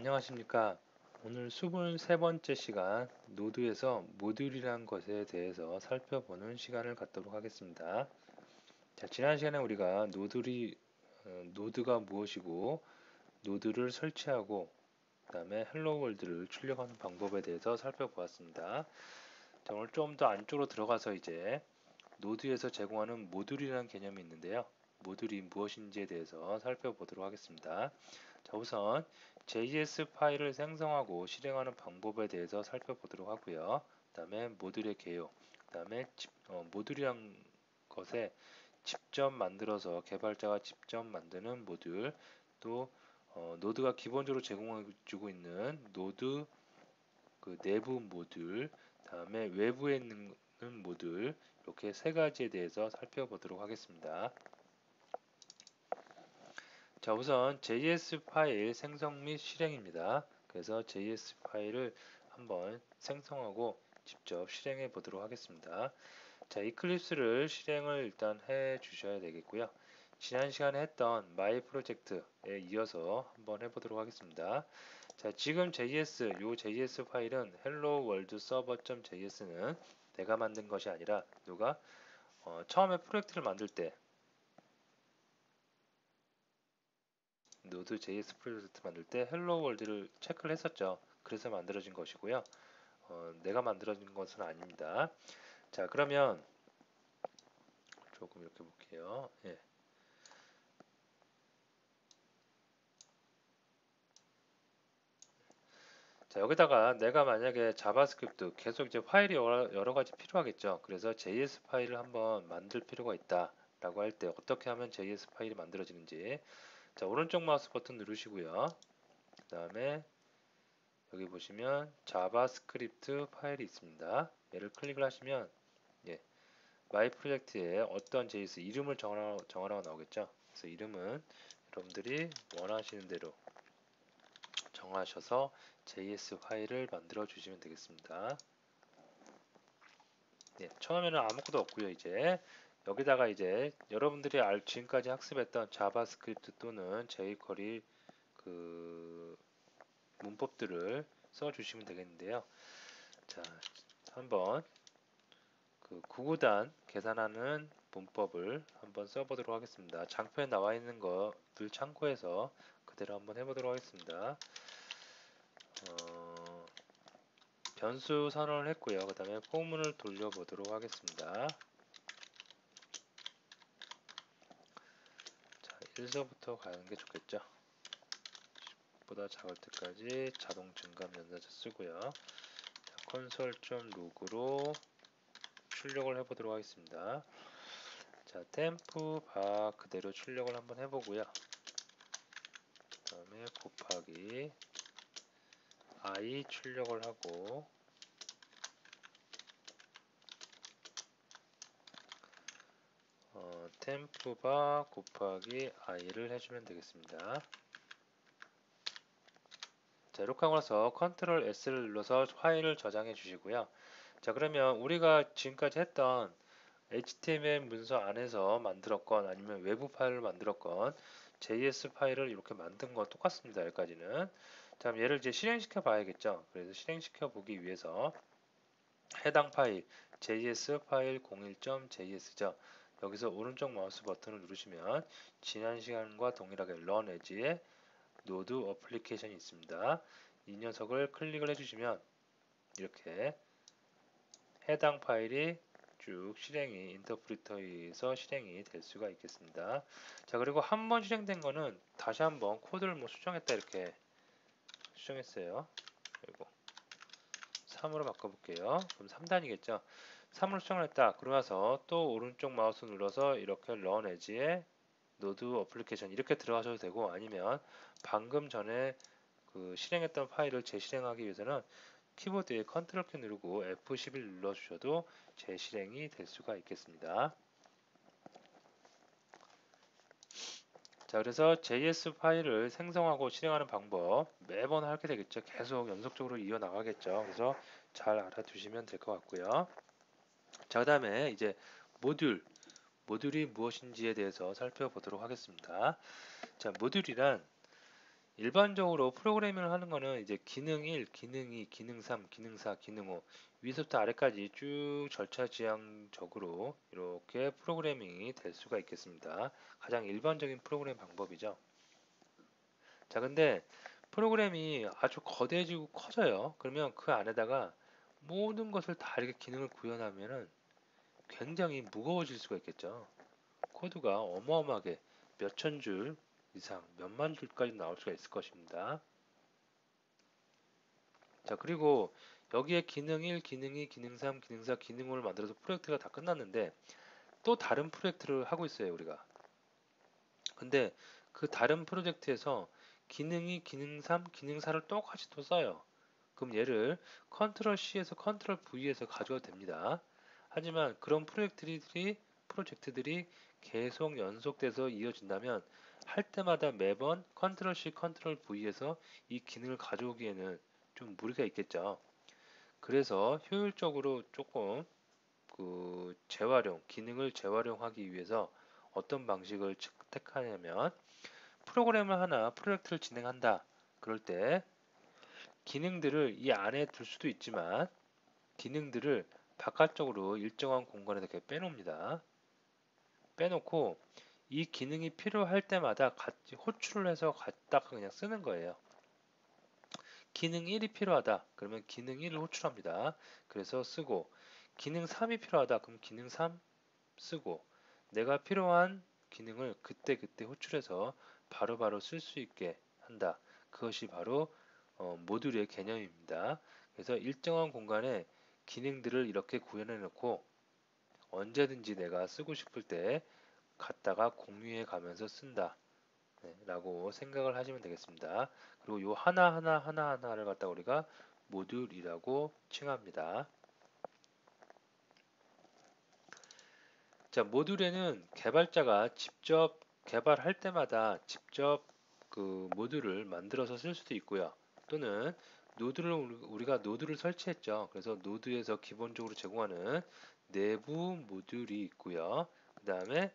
안녕하십니까. 오늘 23번째 시간 노드에서 모듈이란 것에 대해서 살펴보는 시간을 갖도록 하겠습니다. 자, 지난 시간에 우리가 노드가 무엇이고 노드를 설치하고 그 다음에 헬로 월드를 출력하는 방법에 대해서 살펴보았습니다. 자, 오늘 좀 더 안쪽으로 들어가서 이제 노드에서 제공하는 모듈이라는 개념이 있는데요. 모듈이 무엇인지에 대해서 살펴보도록 하겠습니다. 자, 우선 JS 파일을 생성하고 실행하는 방법에 대해서 살펴보도록 하고요. 그 다음에 모듈의 개요, 그 다음에 모듈이란 것에 직접 만들어서 개발자가 직접 만드는 모듈, 또 노드가 기본적으로 제공해주고 있는 노드 그 내부 모듈, 다음에 외부에 있는 모듈, 이렇게 세 가지에 대해서 살펴보도록 하겠습니다. 자, 우선 JS 파일 생성 및 실행입니다. 그래서 JS 파일을 한번 생성하고 직접 실행해 보도록 하겠습니다. 자, 이클립스를 실행을 일단 해 주셔야 되겠고요. 지난 시간에 했던 마이 프로젝트에 이어서 한번 해보도록 하겠습니다. 자, 지금 요 JS 파일은 hello world server.js는 내가 만든 것이 아니라 누가 처음에 프로젝트를 만들 때 노드 JS 프로젝트 만들 때 헬로 월드를 체크를 했었죠. 그래서 만들어진 것이고요. 내가 만들어진 것은 아닙니다. 자, 그러면 조금 이렇게 볼게요. 예. 자, 여기다가 내가 만약에 자바스크립트 계속 이제 파일이 여러 가지 필요하겠죠. 그래서 JS 파일을 한번 만들 필요가 있다 라고 할 때 어떻게 하면 JS 파일이 만들어지는지, 자, 오른쪽 마우스 버튼 누르시고요. 그 다음에 여기 보시면 자바스크립트 파일이 있습니다. 얘를 클릭을 하시면 예, 마이 프로젝트에 어떤 JS 이름을 정하라고 나오겠죠. 그래서 이름은 여러분들이 원하시는 대로 정하셔서 JS 파일을 만들어 주시면 되겠습니다. 예, 처음에는 아무것도 없고요. 이제 여기다가 이제 여러분들이 지금까지 학습했던 자바스크립트 또는 jQuery 그 문법들을 써 주시면 되겠는데요. 자, 한번 그 구구단 계산하는 문법을 한번 써보도록 하겠습니다. 장표에 나와 있는 것들 참고해서 그대로 한번 해보도록 하겠습니다. 변수 선언을 했고요. 그 다음에 포문을 돌려보도록 하겠습니다. 자, 1서부터 가는 게 좋겠죠. 10보다 작을 때까지 자동 증감 연산자 쓰고요. 자, 콘솔.log로 출력을 해보도록 하겠습니다. 자, 템프 바 그대로 출력을 한번 해보고요. 그 다음에 곱하기 i 출력을 하고 템프 바 곱하기 i를 해주면 되겠습니다. 자, 이렇게 하고 나서 컨트롤 S를 눌러서 파일을 저장해 주시고요. 자, 그러면 우리가 지금까지 했던 HTML 문서 안에서 만들었건 아니면 외부 파일을 만들었건 JS 파일을 이렇게 만든 거 똑같습니다. 여기까지는. 자, 그럼 얘를 이제 실행시켜 봐야겠죠. 그래서 실행시켜 보기 위해서 해당 파일 JS 파일 01.js죠. 여기서 오른쪽 마우스 버튼을 누르시면 지난 시간과 동일하게 run as의 노드 어플리케이션이 있습니다. 이 녀석을 클릭을 해주시면 이렇게 해당 파일이 쭉 인터프리터에서 실행이 될 수가 있겠습니다. 자, 그리고 한 번 실행된 거는 다시 한번 코드를 뭐 수정했다 이렇게 수정했어요. 그리고 3으로 바꿔볼게요. 그럼 3단이겠죠. 3으로 수정을 했다. 그러면서 또 오른쪽 마우스 눌러서 이렇게 run as의 노드 어플리케이션 이렇게 들어가셔도 되고, 아니면 방금 전에 그 실행했던 파일을 재실행하기 위해서는 키보드에 컨트롤 키 누르고 F11 눌러주셔도 재실행이 될 수가 있겠습니다. 자, 그래서 JS 파일을 생성하고 실행하는 방법 매번 하게 되겠죠. 계속 연속적으로 이어나가겠죠. 그래서 잘 알아두시면 될 것 같고요. 자, 그 다음에 이제 모듈이 무엇인지에 대해서 살펴보도록 하겠습니다. 자, 모듈이란 일반적으로 프로그래밍을 하는 거는 이제 기능 1, 기능 2, 기능 3, 기능 4, 기능 5 위에서부터 아래까지 쭉 절차지향적으로 이렇게 프로그래밍이 될 수가 있겠습니다. 가장 일반적인 프로그램 방법이죠. 자, 근데 프로그램이 아주 거대해지고 커져요. 그러면 그 안에다가 모든 것을 다 이렇게 기능을 구현하면은 굉장히 무거워질 수가 있겠죠. 코드가 어마어마하게 몇천 줄 이상, 몇만 줄까지 나올 수가 있을 것입니다. 자, 그리고 여기에 기능 1, 기능 2, 기능 3, 기능 4, 기능 5를 만들어서 프로젝트가 다 끝났는데 또 다른 프로젝트를 하고 있어요, 우리가. 근데 그 다른 프로젝트에서 기능 2, 기능 3, 기능 4를 똑같이 또 써요. 그럼 얘를 컨트롤 C에서 컨트롤 V에서 가져도 됩니다. 하지만 그런 프로젝트들이 계속 연속돼서 이어진다면 할 때마다 매번 컨트롤 C, 컨트롤 V에서 이 기능을 가져오기에는 좀 무리가 있겠죠. 그래서 효율적으로 조금 기능을 재활용하기 위해서 어떤 방식을 택하냐면 프로그램을 하나, 프로젝트를 진행한다. 그럴 때 기능들을 이 안에 둘 수도 있지만 기능들을 바깥쪽으로 일정한 공간에 이렇게 빼놓습니다. 빼놓고 이 기능이 필요할 때마다 같이 호출을 해서 갖다가 그냥 쓰는 거예요. 기능 1이 필요하다. 그러면 기능 1을 호출합니다. 그래서 쓰고 기능 3이 필요하다. 그럼 기능 3 쓰고 내가 필요한 기능을 그때그때 호출해서 바로바로 쓸 수 있게 한다. 그것이 바로 모듈의 개념입니다. 그래서 일정한 공간에 기능들을 이렇게 구현해 놓고 언제든지 내가 쓰고 싶을 때 갖다가 공유해 가면서 쓴다. 네, 라고 생각을 하시면 되겠습니다. 그리고 요 하나하나를 갖다 우리가 모듈이라고 칭합니다. 자, 모듈에는 개발자가 직접 개발할 때마다 직접 그 모듈을 만들어서 쓸 수도 있고요. 또는 우리가 노드를 설치했죠. 그래서 노드에서 기본적으로 제공하는 내부 모듈이 있고요. 그 다음에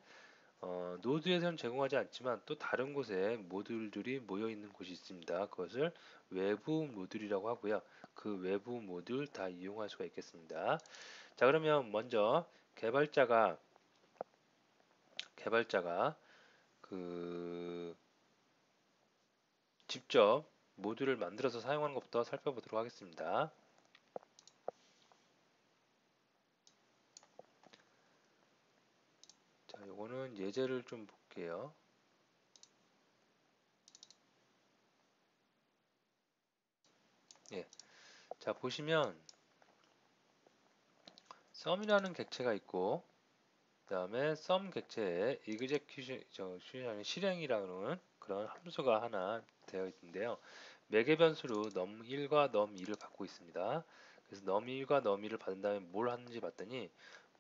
노드에서는 제공하지 않지만 또 다른 곳에 모듈들이 모여 있는 곳이 있습니다. 그것을 외부 모듈이라고 하고요. 그 외부 모듈 다 이용할 수가 있겠습니다. 자, 그러면 먼저 개발자가 그 직접 모듈을 만들어서 사용하는 것부터 살펴보도록 하겠습니다. 자, 요거는 예제를 좀 볼게요. 예. 자, 보시면 썸이라는 객체가 있고 그 다음에 썸 객체에 execution 실행이라는 그런 함수가 하나 되어 있는데요. 매개 변수로 num1과 num2를 갖고 있습니다. 그래서 num1과 num2를 받은 다음에 뭘 하는지 봤더니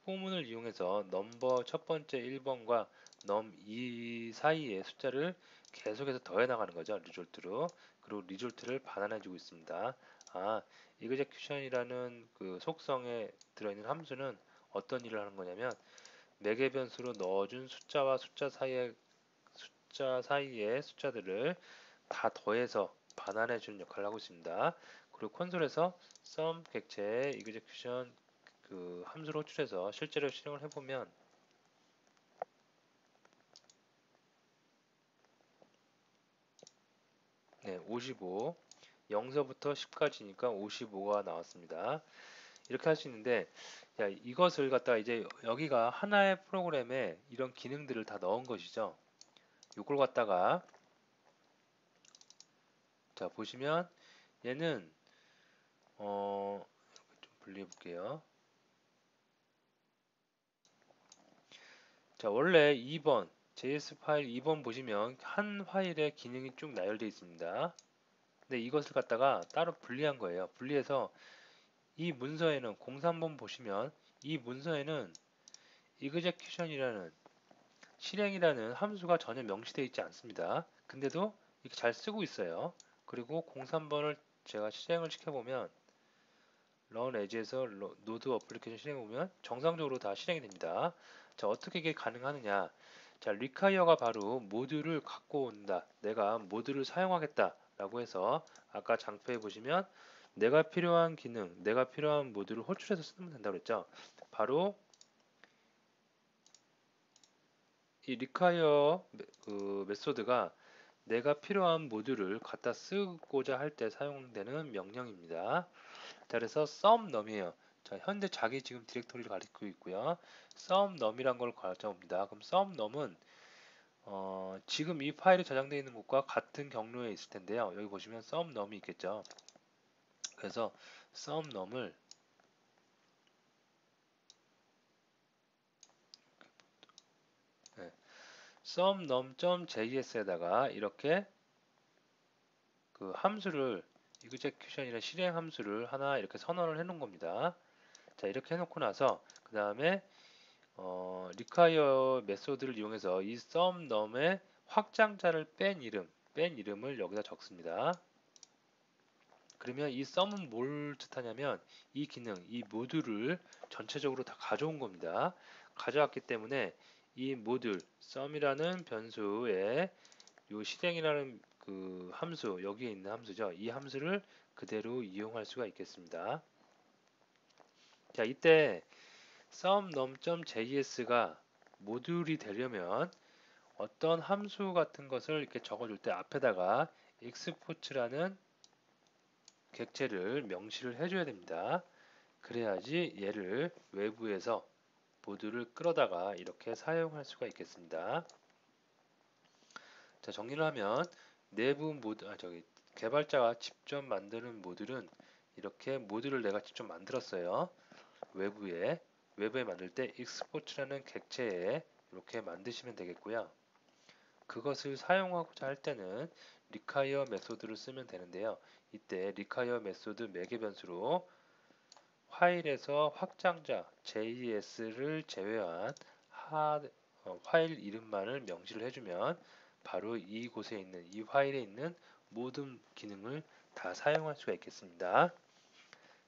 포문을 이용해서 넘버 첫 번째 1번과 num2 사이의 숫자를 계속해서 더해 나가는 거죠. 리졸트로. 그리고 리졸트를 반환해 주고 있습니다. 아, execution이라는 그 속성에 들어있는 함수는 어떤 일을 하는 거냐면 매개 변수로 넣어준 숫자와 숫자 사이의 숫자들을 다 더해서 반환해 주는 역할을 하고 있습니다. 그리고 콘솔에서 sum 객체의 execution 그 함수를 호출해서 실제로 실행을 해보면 네, 55 0서부터 10까지니까 55가 나왔습니다. 이렇게 할 수 있는데 야, 이것을 갖다가 이제 여기가 하나의 프로그램에 이런 기능들을 다 넣은 것이죠. 이걸 갖다가 자 보시면 얘는 좀 분리해 볼게요. 자, 원래 2번 JS 파일 2번 보시면 한 파일에 기능이 쭉 나열되어 있습니다. 근데 이것을 갖다가 따로 분리한 거예요. 분리해서 이 문서에는 03번 보시면 이 문서에는 execution이라는 실행이라는 함수가 전혀 명시되어 있지 않습니다. 근데도 이렇게 잘 쓰고 있어요. 그리고 03번을 제가 실행을 시켜보면 run as에서 노드 어플리케이션 실행해보면 정상적으로 다 실행이 됩니다. 자, 어떻게 이게 가능하느냐? 자, require가 바로 모듈을 갖고 온다. 내가 모듈을 사용하겠다. 라고 해서 아까 장표에 보시면 내가 필요한 기능, 내가 필요한 모듈을 호출해서 쓰면 된다고 그랬죠. 바로 이 require 그 메소드가 내가 필요한 모듈을 갖다 쓰고자 할 때 사용되는 명령입니다. 자, 그래서 sumNum이에요. 자, 현재 자기 지금 디렉토리를 가리키고 있고요. sumNum이란 걸 가져옵니다. 그럼 sumNum은 지금 이 파일이 저장되어 있는 곳과 같은 경로에 있을 텐데요. 여기 보시면 sumNum이 있겠죠. 그래서 sumNum을 네, sumnum.js에다가 이렇게 그 함수를 execution이라는 실행 함수를 하나 이렇게 선언을 해 놓은 겁니다. 자, 이렇게 해놓고 나서 그 다음에 require 메소드를 이용해서 이 sumnum의 확장자를 뺀 이름을 여기다 적습니다. 그러면 이 sum은 뭘 뜻하냐면 이 기능, 이 모듈을 전체적으로 다 가져온 겁니다. 가져왔기 때문에 이 모듈 sum이라는 변수에 요 실행이라는 그 함수, 여기에 있는 함수죠. 이 함수를 그대로 이용할 수가 있겠습니다. 자, 이때 sumnum.js가 모듈이 되려면 어떤 함수 같은 것을 이렇게 적어줄 때 앞에다가 export라는 객체를 명시를 해줘야 됩니다. 그래야지 얘를 외부에서 모듈을 끌어다가 이렇게 사용할 수가 있겠습니다. 자, 정리를 하면 내부 개발자가 직접 만드는 모듈은 이렇게 모듈을 내가 직접 만들었어요. 외부에 만들 때 export라는 객체에 이렇게 만드시면 되겠고요. 그것을 사용하고자 할 때는 require 메소드를 쓰면 되는데요. 이때 require 메소드 매개 변수로 파일에서 확장자 JS를 제외한 파일 이름만을 명시를 해주면 바로 이곳에 있는 이 파일에 있는 모든 기능을 다 사용할 수가 있겠습니다.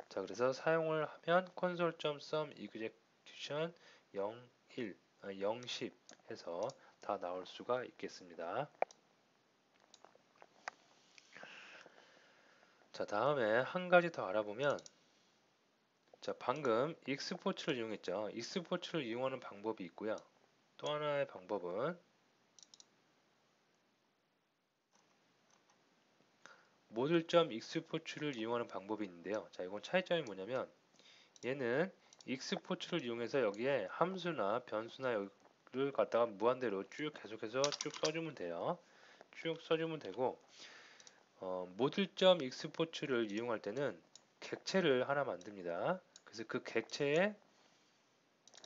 자, 그래서 사용을 하면 console.sum execution 01, 010 해서 다 나올 수가 있겠습니다. 자, 다음에 한 가지 더 알아보면 자, 방금 export를 이용했죠. export를 이용하는 방법이 있고요. 또 하나의 방법은 module.export를 이용하는 방법이 있는데요. 자, 이건 차이점이 뭐냐면 얘는 export를 이용해서 여기에 함수나 변수나를 갖다가 무한대로 쭉 계속해서 쭉 써주면 돼요. 쭉 써주면 되고 module.export를 이용할 때는 객체를 하나 만듭니다. 그래서 그 객체의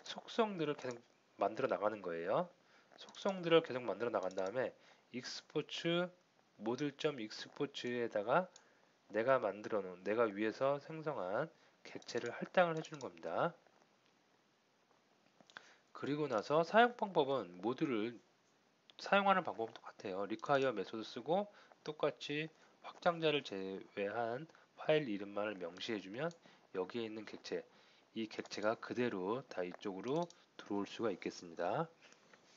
속성들을 계속 만들어 나가는 거예요. 속성들을 계속 만들어 나간 다음에 export module.export에다가 내가 위해서 생성한 객체를 할당을 해주는 겁니다. 그리고 나서 사용 방법은 모듈을 사용하는 방법은 똑같아요. require 메소드 쓰고 똑같이 확장자를 제외한 파일 이름만을 명시해주면 여기에 있는 객체, 이 객체가 그대로 다 이쪽으로 들어올 수가 있겠습니다.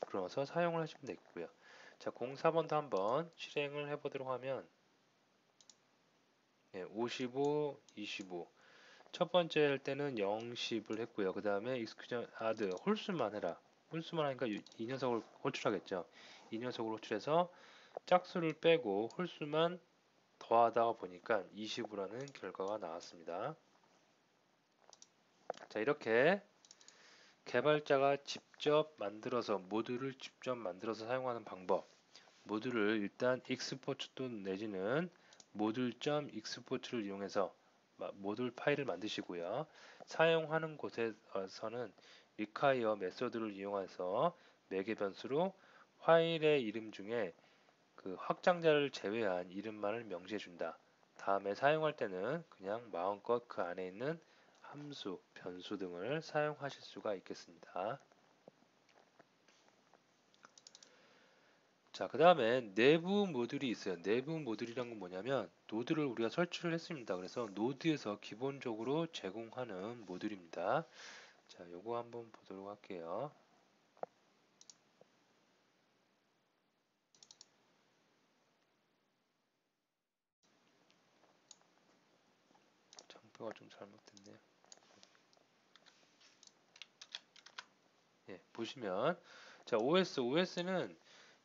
그러면서 사용을 하시면 되겠고요. 자, 04번도 한번 실행을 해보도록 하면 55, 25 첫 번째 할 때는 0, 10을 했고요. 그 다음에 execution add 홀수만 해라. 홀수만 하니까 이 녀석을 호출하겠죠. 이 녀석을 호출해서 짝수를 빼고 홀수만 더하다가 보니까 25라는 결과가 나왔습니다. 자, 이렇게 개발자가 직접 만들어서 모듈을 직접 만들어서 사용하는 방법, 모듈을 일단 export 또는 내지는 module.export를 이용해서 모듈 파일을 만드시고요. 사용하는 곳에서는 require 메소드를 이용해서 매개 변수로 파일의 이름 중에 그 확장자를 제외한 이름만을 명시해 준다. 다음에 사용할 때는 그냥 마음껏 그 안에 있는 함수, 변수 등을 사용하실 수가 있겠습니다. 자, 그 다음에 내부 모듈이 있어요. 내부 모듈이란 건 뭐냐면 노드를 우리가 설치를 했습니다. 그래서 노드에서 기본적으로 제공하는 모듈입니다. 자, 요거 한번 보도록 할게요. 이거 좀 잘못됐네요. 예, 보시면 자 OS는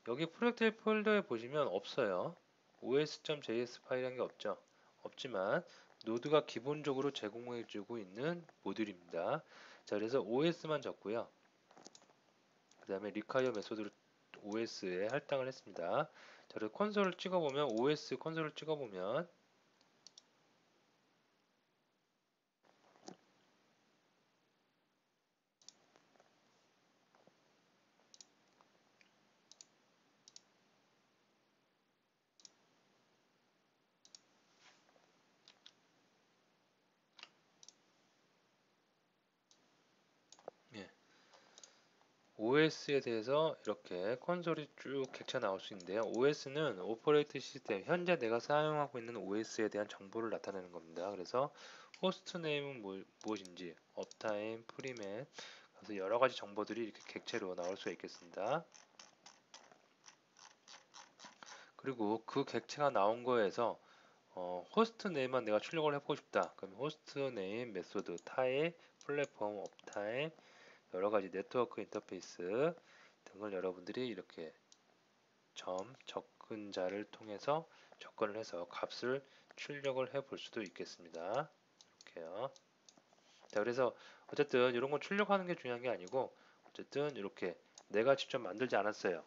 여기 프로젝트 폴더에 보시면 없어요. os.js 파일이라는 게 없죠. 없지만 노드가 기본적으로 제공해주고 있는 모듈입니다. 자 그래서 OS만 적고요. 그 다음에 require 메소드로 OS에 할당을 했습니다. 자 그래서 콘솔을 찍어보면 OS 콘솔을 찍어보면 예, OS에 대해서 이렇게 콘솔이 쭉 객차 나올 수 있는데요. OS는 오퍼레이팅 시스템, 현재 내가 사용하고 있는 OS에 대한 정보를 나타내는 겁니다. 그래서 호스트 네임은 무엇인지, 업타임, 프리맨, 그래서 여러 가지 정보들이 이렇게 객체로 나올 수 있겠습니다. 그리고 그 객체가 나온 거에서 호스트 네임만 내가 출력을 해보고 싶다. 그럼 호스트 네임, 메소드, 타입, 플랫폼, 업타임, 여러 가지 네트워크 인터페이스 등을 여러분들이 이렇게 접근자를 통해서 접근을 해서 값을 출력을 해 볼 수도 있겠습니다. 이렇게요. 자, 그래서 어쨌든 이런 거 출력하는 게 중요한 게 아니고 어쨌든 이렇게 내가 직접 만들지 않았어요.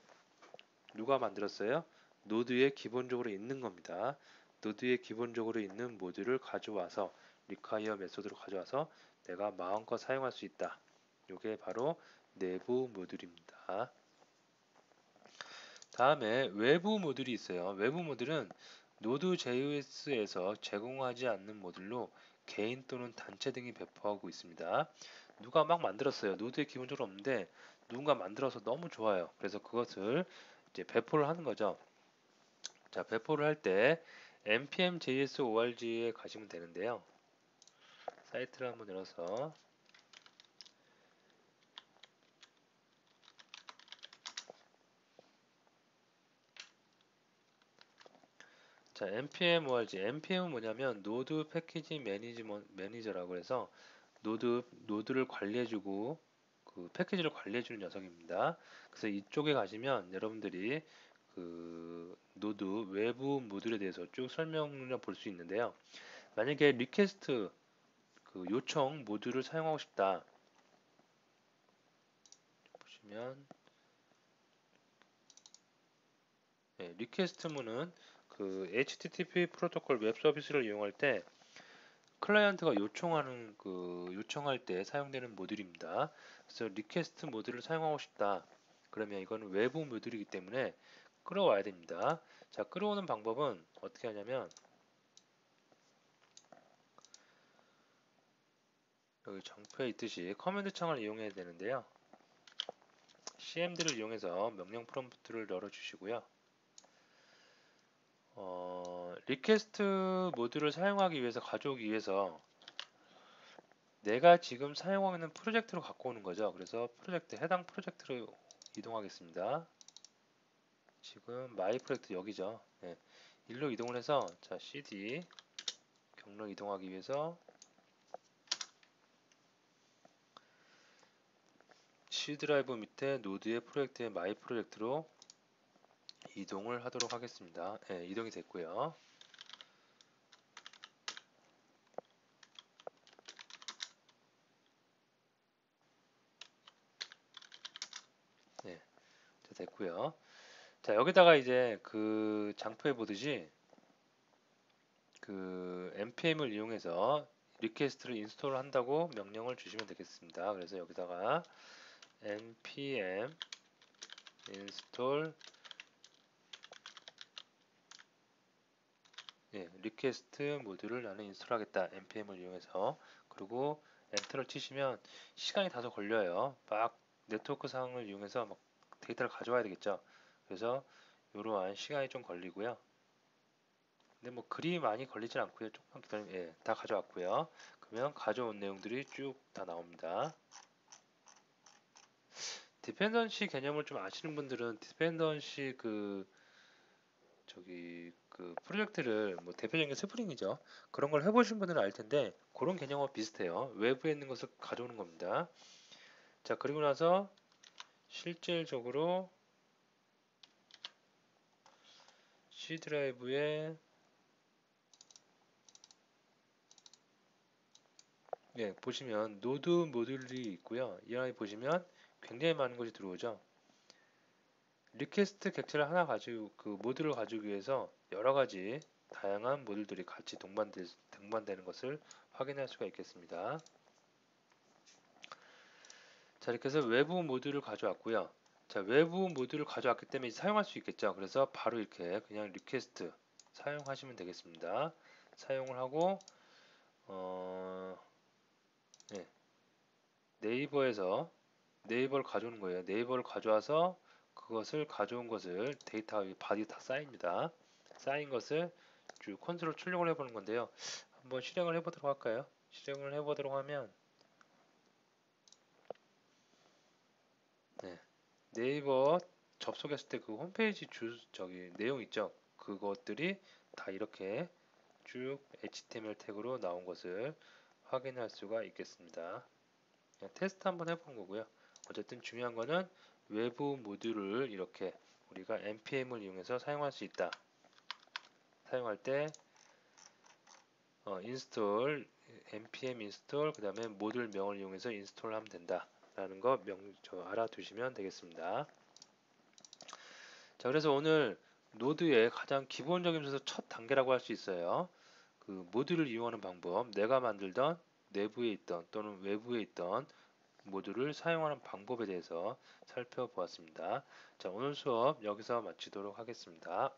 누가 만들었어요? 노드에 기본적으로 있는 겁니다. 노드에 기본적으로 있는 모듈을 가져와서 require 메소드로 가져와서 내가 마음껏 사용할 수 있다. 이게 바로 내부 모듈입니다. 다음에 외부 모듈이 있어요. 외부 모듈은 Node.js에서 제공하지 않는 모듈로 개인 또는 단체 등이 배포하고 있습니다. 누가 막 만들었어요. 노드에 기본적으로 없는데 누군가 만들어서 너무 좋아요. 그래서 그것을 이제 배포를 하는 거죠. 자, 배포를 할 때 npm JS org에 가시면 되는데요. 사이트를 한번 열어서 자, npm org. npm은 뭐냐면 노드 패키지 매니저라고 해서 노드를 관리해주고 그 패키지를 관리해주는 녀석입니다. 그래서 이쪽에 가시면 여러분들이 그 노드 외부 모듈에 대해서 쭉 설명을 볼 수 있는데요. 만약에 리퀘스트 그 요청 모듈을 사용하고 싶다 보시면 리퀘스트문은 그 HTTP 프로토콜 웹 서비스를 이용할 때 클라이언트가 요청할 때 사용되는 모듈입니다. 그래서 리퀘스트 모듈을 사용하고 싶다. 그러면 이거는 외부 모듈이기 때문에 끌어와야 됩니다. 자, 끌어오는 방법은 어떻게 하냐면 여기 정표에 있듯이 커맨드 창을 이용해야 되는데요. cmd를 이용해서 명령 프롬프트를 열어주시고요. 리퀘스트 모듈을 사용하기 위해서 가져오기 위해서 내가 지금 사용하고 있는 프로젝트로 갖고 오는 거죠. 그래서 해당 프로젝트로 이동하겠습니다. 지금 마이 프로젝트 여기죠. 네. 일로 이동을 해서 자 cd 경로 이동하기 위해서 C 드라이브 밑에 노드의 프로젝트의 마이 프로젝트로 이동을 하도록 하겠습니다. 네, 이동이 됐고요. 네, 됐고요. 자, 여기다가 이제 그 장표에 보듯이 그 npm을 이용해서 리퀘스트를 인스톨 한다고 명령을 주시면 되겠습니다. 그래서 여기다가 npm install 리퀘스트 모듈을 나는 인스톨하겠다. npm을 이용해서 그리고 엔터를 치시면 시간이 다소 걸려요. 막 네트워크 상을 이용해서 막 데이터를 가져와야 되겠죠. 그래서 이러한 시간이 좀 걸리고요. 근데 뭐 그리 많이 걸리진 않고요. 조금만 기다리면 다 가져왔고요. 그러면 가져온 내용들이 쭉 다 나옵니다. 디펜던시 개념을 좀 아시는 분들은 디펜던시 그 프로젝트를 뭐 대표적인 게 스프링이죠. 그런 걸 해보신 분들은 알 텐데 그런 개념과 비슷해요. 외부에 있는 것을 가져오는 겁니다. 자, 그리고 나서 실질적으로 C 드라이브에 보시면 노드 모듈이 있고요. 이 안에 보시면 굉장히 많은 것이 들어오죠. 리퀘스트 객체를 하나 가지고 그 모듈을 가지기 위해서 여러 가지 다양한 모듈들이 같이 동반되는 것을 확인할 수가 있겠습니다. 자, 이렇게 해서 외부 모듈을 가져왔고요. 자, 외부 모듈을 가져왔기 때문에 사용할 수 있겠죠. 그래서 바로 이렇게 그냥 리퀘스트 사용하시면 되겠습니다. 사용을 하고 네, 네이버를 가져오는 거예요. 네이버를 가져와서 그것을 가져온 것을 데이터 바디 다 쌓입니다. 쌓인 것을 쭉 컨트롤 출력을 해보는 건데요. 한번 실행을 해보도록 할까요? 실행을 해보도록 하면 네, 네이버 접속했을 때 그 홈페이지 내용 있죠? 그것들이 다 이렇게 쭉 HTML 태그로 나온 것을 확인할 수가 있겠습니다. 그냥 테스트 한번 해보는 거고요. 어쨌든 중요한 거는 외부 모듈을 이렇게 우리가 npm을 이용해서 사용할 수 있다. 사용할 때 인스톨 npm 인스톨 그 다음에 모듈 명을 이용해서 인스톨 하면 된다 라는 거 알아두시면 되겠습니다. 자, 그래서 오늘 노드의 가장 기본적이면서 첫 단계라고 할 수 있어요. 그 모듈을 이용하는 방법, 내가 만들던 내부에 있던 또는 외부에 있던 모듈을 사용하는 방법에 대해서 살펴보았습니다. 자, 오늘 수업 여기서 마치도록 하겠습니다.